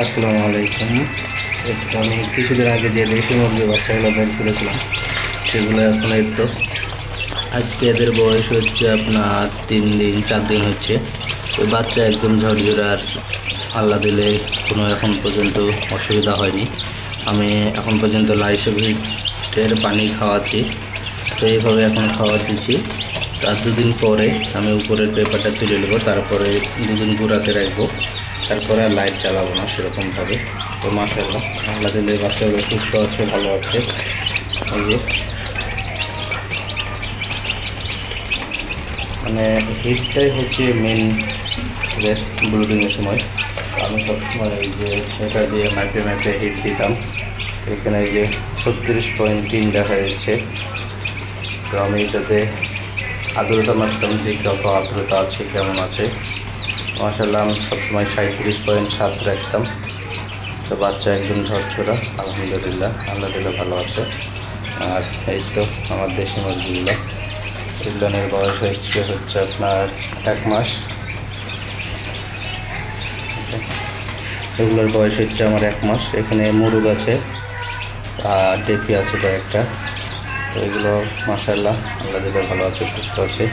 আসসালামু আলাইকুম। তো আমি কিছুদিন আগে যে দেশি মুরগির বাচ্চাগুলো বের করেছিলাম সেগুলো এখন আজকে এদের বয়স হচ্ছে আপনার 3 দিন 4 দিন হচ্ছে। তো বাচ্চা একদম ঝরঝরে, আর আল্লাহ দিলে কোনো এখন পর্যন্ত অসুবিধা হয়নি। আমি এখন পর্যন্ত লাইসোভিটের পানি খাওয়াচ্ছি, তো এইভাবে এখন খাওয়া দিচ্ছি। আর 2 দিন পরে আমি উপরের পেপারটা তুলে নেবো, তারপরে 2 দিন ঘুরাতে রাখবো, তারপরে আর লাইট চালাবো না সেরকমভাবে। তো মাশাআল্লাহ আল্লাহ দিলে বাচ্চাগুলো সুস্থ আছে, ভালো আছে। এই যে মানে হিটটাই হচ্ছে মেন এদের ব্লুডিংয়ের সময়। আমি সবসময় এই যে এটা দিয়ে ম্যাপে ম্যাপে হিট দিতাম। তো এখানে এই যে 36.3 দেখা যাচ্ছে। তো আমি এটাতে আদ্রতা মাপতাম যে কত আদ্রতা আছে, কেমন আছে। মাশাআল্লাহ আমি সবসময় 37.7 রাখতাম। তো বাচ্চা একদম ঝরঝরা, আলহামদুলিল্লাহ আল্লাহ দিলে ভালো আছে। আর এই তো আমার দেশি মুরগিগুলো, এগুলোর বয়স হচ্ছে আপনার 1 মাস। এগুলোর বয়স হচ্ছে আমার 1 মাস। এখানে মুরগ আছে আর ডেপি আছে কয়েকটা। তো এগুলো মাশাআল্লাহ আল্লাহ দিলে ভালো আছে, সুস্থ আছে।